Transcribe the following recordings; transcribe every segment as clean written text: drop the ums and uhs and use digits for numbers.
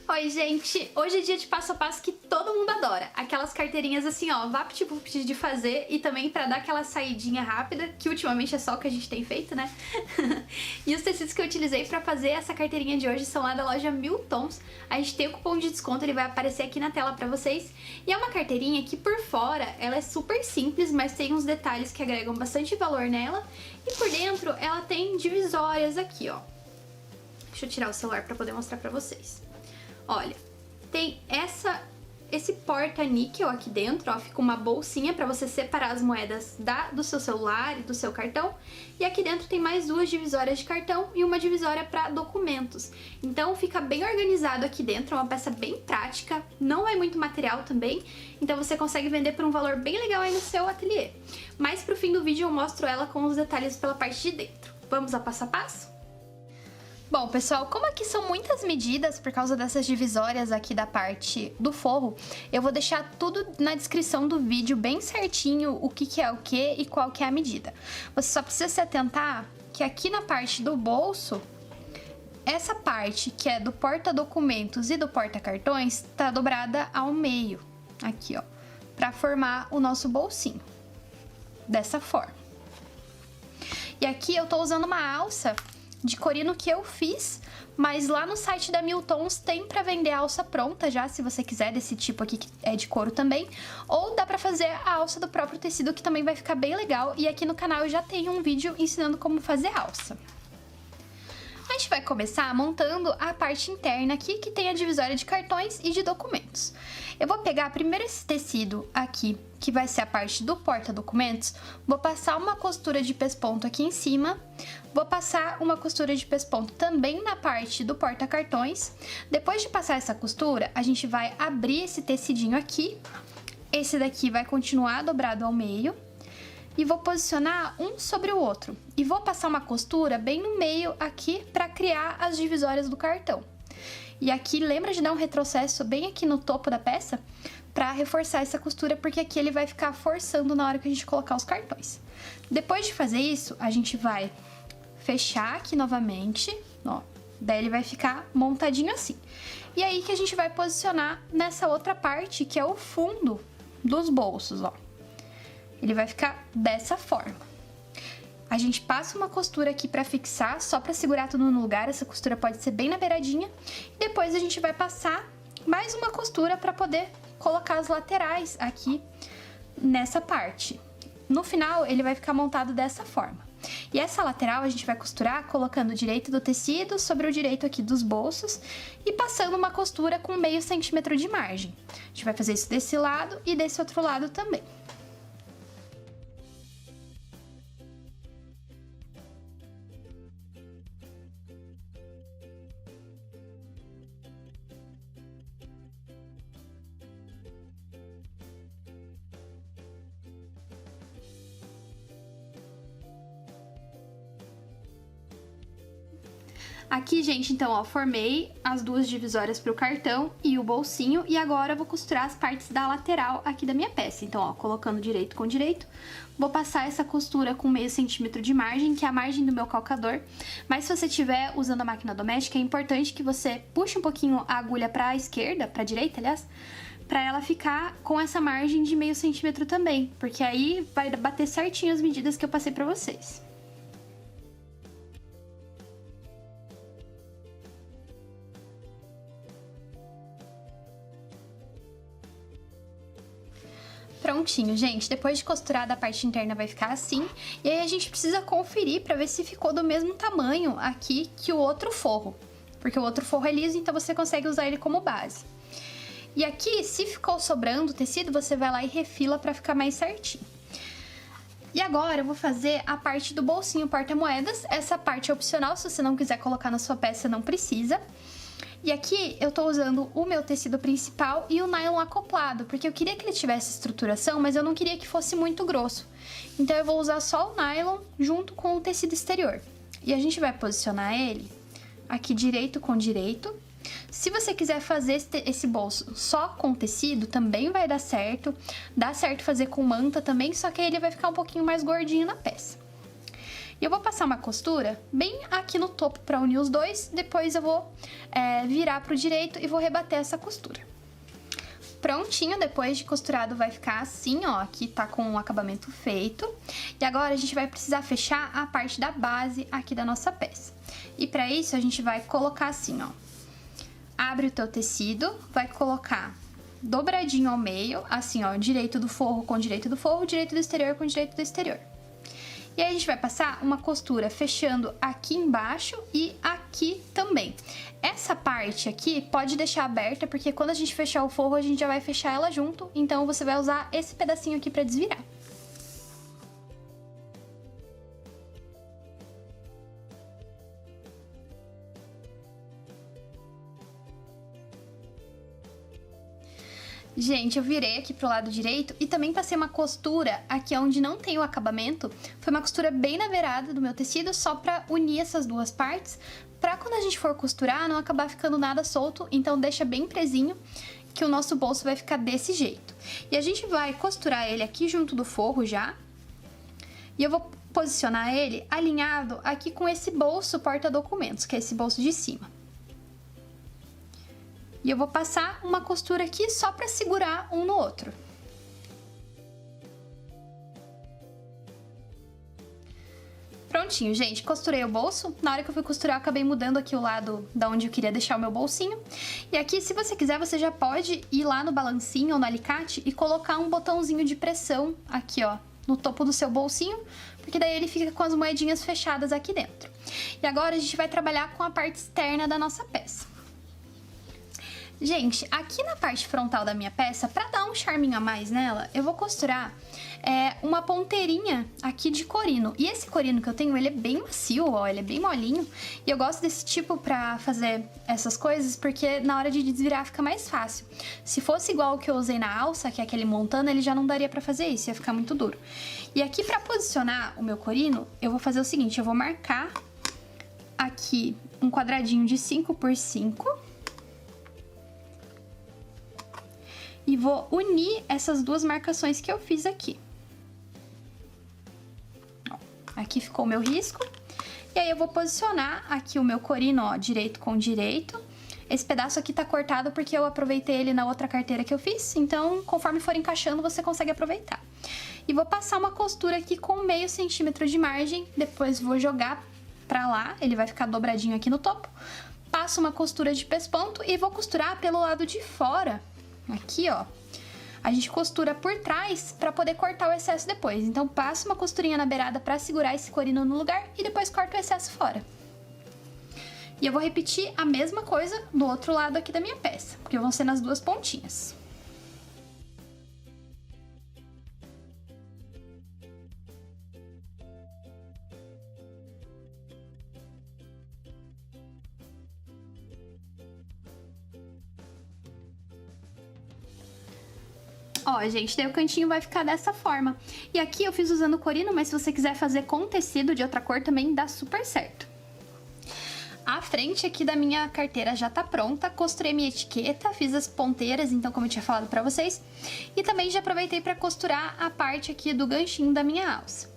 Oi, gente! Hoje é dia de passo a passo que todo mundo adora. Aquelas carteirinhas assim, ó, vapt-vupt de fazer e também pra dar aquela saidinha rápida, que ultimamente é só o que a gente tem feito, né? E os tecidos que eu utilizei pra fazer essa carteirinha de hoje são lá da loja Mil Tons. A gente tem o cupom de desconto, ele vai aparecer aqui na tela pra vocês. E é uma carteirinha que por fora ela é super simples, mas tem uns detalhes que agregam bastante valor nela. E por dentro ela tem divisórias aqui, ó. Deixa eu tirar o celular pra poder mostrar pra vocês. Olha, tem esse porta-níquel aqui dentro, ó, fica uma bolsinha pra você separar as moedas do seu celular e do seu cartão. E aqui dentro tem mais duas divisórias de cartão e uma divisória para documentos. Então fica bem organizado aqui dentro, é uma peça bem prática, não vai muito material também, então você consegue vender por um valor bem legal aí no seu ateliê. Mas pro fim do vídeo eu mostro ela com os detalhes pela parte de dentro. Vamos ao passo a passo? Bom, pessoal, como aqui são muitas medidas por causa dessas divisórias aqui da parte do forro, eu vou deixar tudo na descrição do vídeo bem certinho o que é o que e qual que é a medida. Você só precisa se atentar que aqui na parte do bolso, essa parte que é do porta-documentos e do porta-cartões tá dobrada ao meio, aqui ó, pra formar o nosso bolsinho, dessa forma. E aqui eu tô usando uma alça de corino que eu fiz, mas lá no site da Mil Tons tem pra vender a alça pronta já, se você quiser, desse tipo aqui que é de couro também, ou dá pra fazer a alça do próprio tecido, que também vai ficar bem legal, e aqui no canal eu já tenho um vídeo ensinando como fazer alça. A gente vai começar montando a parte interna aqui, que tem a divisória de cartões e de documentos. Eu vou pegar primeiro esse tecido aqui, que vai ser a parte do porta-documentos, vou passar uma costura de pesponto aqui em cima, vou passar uma costura de pesponto também na parte do porta-cartões. Depois de passar essa costura, a gente vai abrir esse tecidinho aqui, esse daqui vai continuar dobrado ao meio, e vou posicionar um sobre o outro. E vou passar uma costura bem no meio aqui para criar as divisórias do cartão. E aqui, lembra de dar um retrocesso bem aqui no topo da peça para reforçar essa costura, porque aqui ele vai ficar forçando na hora que a gente colocar os cartões. Depois de fazer isso, a gente vai fechar aqui novamente, ó. Daí ele vai ficar montadinho assim. E aí que a gente vai posicionar nessa outra parte, que é o fundo dos bolsos, ó. Ele vai ficar dessa forma. A gente passa uma costura aqui pra fixar, só pra segurar tudo no lugar, essa costura pode ser bem na beiradinha. E depois a gente vai passar mais uma costura pra poder colocar as laterais aqui nessa parte. No final, ele vai ficar montado dessa forma. E essa lateral a gente vai costurar colocando o direito do tecido sobre o direito aqui dos bolsos e passando uma costura com meio centímetro de margem. A gente vai fazer isso desse lado e desse outro lado também. Aqui, gente, então, ó, formei as duas divisórias pro cartão e o bolsinho, e agora eu vou costurar as partes da lateral aqui da minha peça. Então, ó, colocando direito com direito, vou passar essa costura com meio centímetro de margem, que é a margem do meu calcador. Mas se você estiver usando a máquina doméstica, é importante que você puxe um pouquinho a agulha pra esquerda, pra direita, aliás, pra ela ficar com essa margem de meio centímetro também, porque aí vai bater certinho as medidas que eu passei pra vocês. Prontinho, gente, depois de costurada a parte interna vai ficar assim, e aí a gente precisa conferir pra ver se ficou do mesmo tamanho aqui que o outro forro, porque o outro forro é liso, então você consegue usar ele como base. E aqui, se ficou sobrando tecido, você vai lá e refila pra ficar mais certinho. E agora eu vou fazer a parte do bolsinho porta-moedas. Essa parte é opcional, se você não quiser colocar na sua peça, não precisa. E aqui eu tô usando o meu tecido principal e o nylon acoplado, porque eu queria que ele tivesse estruturação, mas eu não queria que fosse muito grosso. Então eu vou usar só o nylon junto com o tecido exterior. E a gente vai posicionar ele aqui direito com direito. Se você quiser fazer esse bolso só com tecido, também vai dar certo. Dá certo fazer com manta também, só que aí ele vai ficar um pouquinho mais gordinho na peça. E eu vou passar uma costura bem aqui no topo pra unir os dois, depois eu vou virar pro direito e vou rebater essa costura. Prontinho, depois de costurado vai ficar assim, ó, aqui tá com o acabamento feito. E agora a gente vai precisar fechar a parte da base aqui da nossa peça. E pra isso a gente vai colocar assim, ó, abre o teu tecido, vai colocar dobradinho ao meio, assim, ó, direito do forro com direito do forro, direito do exterior com direito do exterior. E aí a gente vai passar uma costura fechando aqui embaixo e aqui também. Essa parte aqui pode deixar aberta, porque quando a gente fechar o forro, a gente já vai fechar ela junto, então você vai usar esse pedacinho aqui pra desvirar. Gente, eu virei aqui pro lado direito e também passei uma costura aqui onde não tem o acabamento. Foi uma costura bem na beirada do meu tecido, só pra unir essas duas partes, pra quando a gente for costurar não acabar ficando nada solto, então deixa bem presinho que o nosso bolso vai ficar desse jeito. E a gente vai costurar ele aqui junto do forro já, e eu vou posicionar ele alinhado aqui com esse bolso porta-documentos, que é esse bolso de cima. E eu vou passar uma costura aqui só pra segurar um no outro. Prontinho, gente, costurei o bolso. Na hora que eu fui costurar, eu acabei mudando aqui o lado da onde eu queria deixar o meu bolsinho. E aqui, se você quiser, você já pode ir lá no balancinho ou no alicate e colocar um botãozinho de pressão aqui, ó, no topo do seu bolsinho, porque daí ele fica com as moedinhas fechadas aqui dentro. E agora a gente vai trabalhar com a parte externa da nossa peça. Gente, aqui na parte frontal da minha peça, pra dar um charminho a mais nela, eu vou costurar uma ponteirinha aqui de corino. E esse corino que eu tenho, ele é bem macio, ó, ele é bem molinho. E eu gosto desse tipo pra fazer essas coisas, porque na hora de desvirar fica mais fácil. Se fosse igual o que eu usei na alça, que é aquele montana, ele já não daria pra fazer isso, ia ficar muito duro. E aqui pra posicionar o meu corino, eu vou fazer o seguinte, eu vou marcar aqui um quadradinho de 5 por 5. E vou unir essas duas marcações que eu fiz aqui. Ó, aqui ficou o meu risco. E aí eu vou posicionar aqui o meu corino, ó, direito com direito. Esse pedaço aqui tá cortado porque eu aproveitei ele na outra carteira que eu fiz. Então, conforme for encaixando, você consegue aproveitar. E vou passar uma costura aqui com meio centímetro de margem. Depois vou jogar pra lá, ele vai ficar dobradinho aqui no topo. Passo uma costura de pesponto e vou costurar pelo lado de fora. Aqui, ó, a gente costura por trás pra poder cortar o excesso depois. Então, passo uma costurinha na beirada pra segurar esse corino no lugar e depois corto o excesso fora. E eu vou repetir a mesma coisa do outro lado aqui da minha peça, porque vão ser nas duas pontinhas. Ó, gente, daí o cantinho vai ficar dessa forma. E aqui eu fiz usando corino, mas se você quiser fazer com tecido de outra cor também dá super certo. A frente aqui da minha carteira já tá pronta, costurei minha etiqueta, fiz as ponteiras, então como eu tinha falado pra vocês. E também já aproveitei pra costurar a parte aqui do ganchinho da minha alça.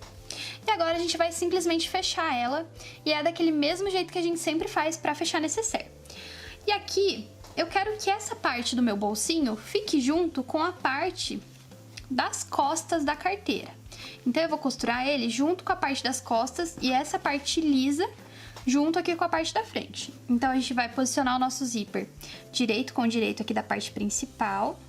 E agora a gente vai simplesmente fechar ela, e é daquele mesmo jeito que a gente sempre faz pra fechar necessaire. E aqui eu quero que essa parte do meu bolsinho fique junto com a parte das costas da carteira. Então eu vou costurar ele junto com a parte das costas e essa parte lisa junto aqui com a parte da frente. Então a gente vai posicionar o nosso zíper direito com direito aqui da parte principal,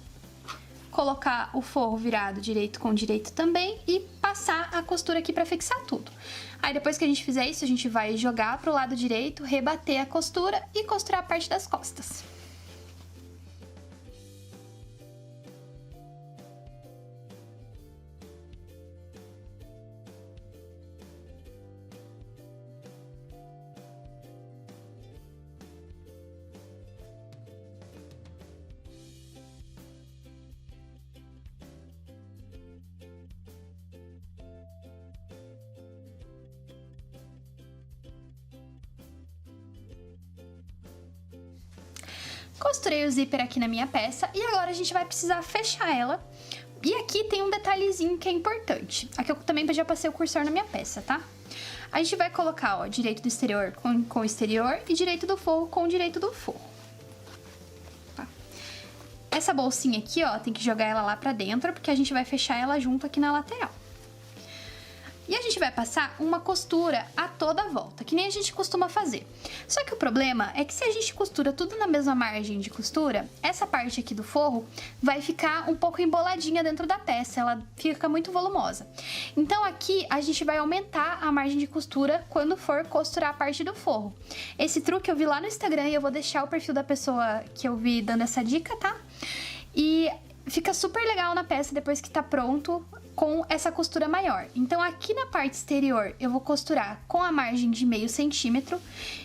colocar o forro virado direito com direito também e passar a costura aqui pra fixar tudo. Aí depois que a gente fizer isso, a gente vai jogar pro lado direito, rebater a costura e costurar a parte das costas. Costurei o zíper aqui na minha peça e agora a gente vai precisar fechar ela. E aqui tem um detalhezinho que é importante. Aqui eu também já passei o cursor na minha peça, tá? A gente vai colocar, ó, direito do exterior com o exterior e direito do forro com o direito do forro. Tá. Essa bolsinha aqui, ó, tem que jogar ela lá pra dentro, porque a gente vai fechar ela junto aqui na lateral. E a gente vai passar uma costura a toda a volta, que nem a gente costuma fazer. Só que o problema é que se a gente costura tudo na mesma margem de costura, essa parte aqui do forro vai ficar um pouco emboladinha dentro da peça, ela fica muito volumosa. Então aqui a gente vai aumentar a margem de costura quando for costurar a parte do forro. Esse truque eu vi lá no Instagram e eu vou deixar o perfil da pessoa que eu vi dando essa dica, tá? E fica super legal na peça depois que tá pronto com essa costura maior. Então aqui na parte exterior eu vou costurar com a margem de meio centímetro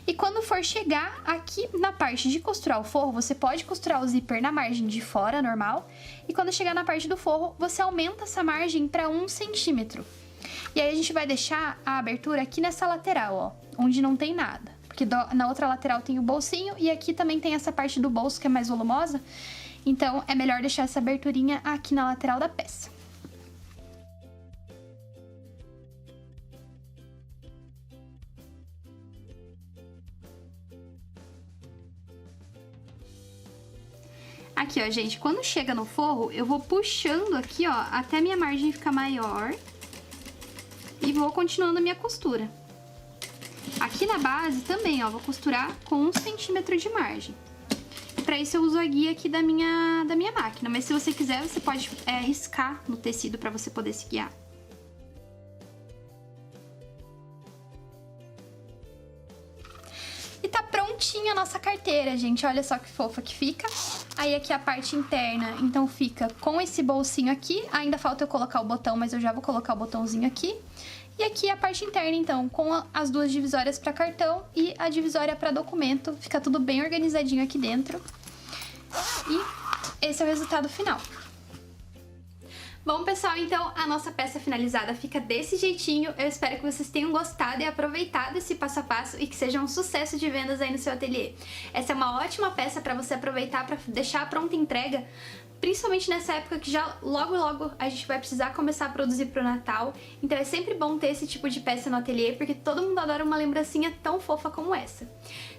e quando for chegar aqui na parte de costurar o forro, você pode costurar o zíper na margem de fora, normal, e quando chegar na parte do forro, você aumenta essa margem para 1 centímetro. E aí a gente vai deixar a abertura aqui nessa lateral, ó, onde não tem nada, porque na outra lateral tem o bolsinho e aqui também tem essa parte do bolso que é mais volumosa, então é melhor deixar essa aberturinha aqui na lateral da peça. Aqui, ó, gente, quando chega no forro, eu vou puxando aqui, ó, até minha margem ficar maior e vou continuando a minha costura. Aqui na base também, ó, vou costurar com 1 centímetro de margem. Pra isso eu uso a guia aqui da minha máquina, mas se você quiser, você pode riscar no tecido pra você poder se guiar. E tá prontinha a nossa carteira, gente. Olha só que fofa que fica. Aí aqui a parte interna, então fica com esse bolsinho aqui. Ainda falta eu colocar o botão, mas eu já vou colocar o botãozinho aqui. E aqui a parte interna, então, com as duas divisórias para cartão e a divisória para documento. Fica tudo bem organizadinho aqui dentro. E esse é o resultado final. Bom, pessoal, então a nossa peça finalizada fica desse jeitinho. Eu espero que vocês tenham gostado e aproveitado esse passo a passo e que seja um sucesso de vendas aí no seu ateliê. Essa é uma ótima peça para você aproveitar para deixar a pronta entrega, principalmente nessa época que já logo a gente vai precisar começar a produzir pro Natal. Então é sempre bom ter esse tipo de peça no ateliê, porque todo mundo adora uma lembrancinha tão fofa como essa.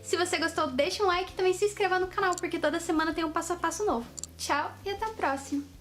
Se você gostou, deixa um like e também se inscreva no canal, porque toda semana tem um passo a passo novo. Tchau e até a próxima!